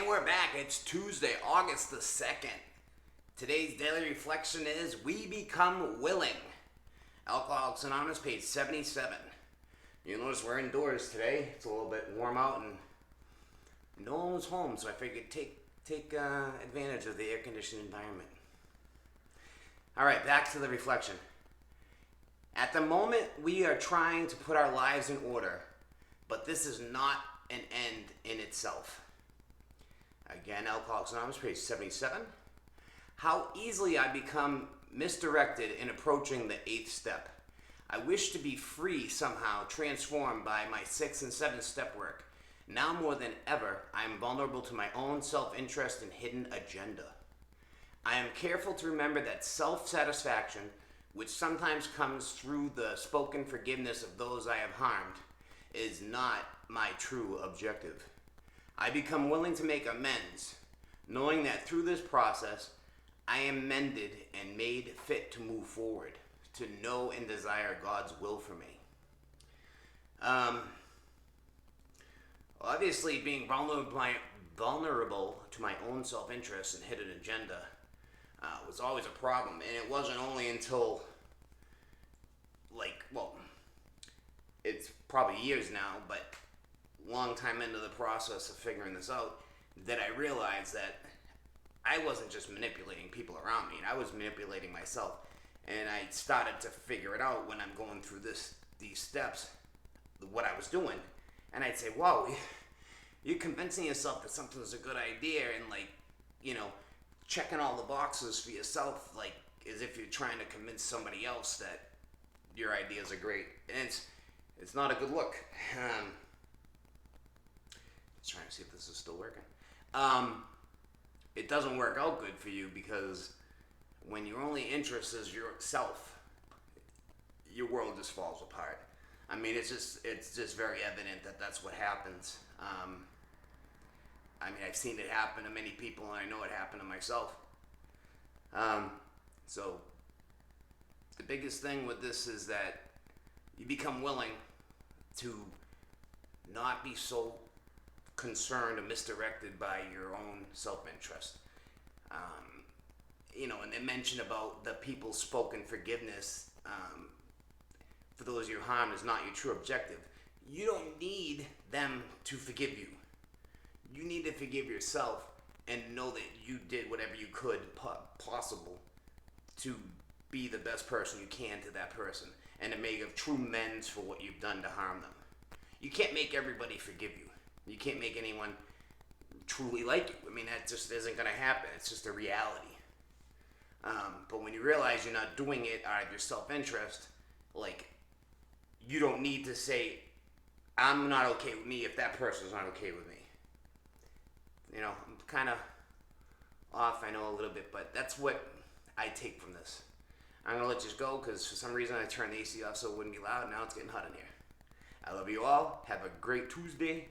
And we're back. It's Tuesday, August the 2nd. Today's daily reflection is We Become Willing. Alcoholics Anonymous, page 77. You'll notice we're indoors today. It's a little bit warm out and no one was home, so I figured take advantage of the air-conditioned environment. All right, back to the reflection. At the moment, we are trying to put our lives in order, but this is not an end in itself. Again, Alcoholics Anonymous, page 77. How easily I become misdirected in approaching the 8th step. I wish to be free somehow, transformed by my 6th and 7th step work. Now more than ever, I am vulnerable to my own self-interest and hidden agenda. I am careful to remember that self-satisfaction, which sometimes comes through the spoken forgiveness of those I have harmed, is not my true objective. I become willing to make amends, knowing that through this process, I am mended and made fit to move forward, to know and desire God's will for me. Obviously, being vulnerable to my own self-interest and hidden agenda was always a problem, and it wasn't only until, it's probably years now, but long time into the process of figuring this out, that I realized that I wasn't just manipulating people around me, I was manipulating myself. And I started to figure it out when I'm going through these steps, what I was doing. And I'd say, whoa, you're convincing yourself that something's a good idea and checking all the boxes for yourself, as if you're trying to convince somebody else that your ideas are great. And it's not a good look. Just trying to see if this is still working. It doesn't work out good for you, because when your only interest is yourself, your world just falls apart. I mean, it's just very evident that that's what happens. I've seen it happen to many people, and I know it happened to myself. So the biggest thing with this is that you become willing to not be so concerned or misdirected by your own self-interest. And they mention about the people's spoken forgiveness for those you harmed is not your true objective. You don't need them to forgive you. You need to forgive yourself and know that you did whatever you could possible to be the best person you can to that person and to make a true amends for what you've done to harm them. You can't make everybody forgive you. You can't make anyone truly like you. That just isn't going to happen. It's just a reality. But when you realize you're not doing it out of your self-interest, you don't need to say, I'm not okay with me if that person's not okay with me. I'm kind of off, I know, a little bit, but that's what I take from this. I'm going to let you go because for some reason I turned the AC off so it wouldn't be loud. Now it's getting hot in here. I love you all. Have a great Tuesday.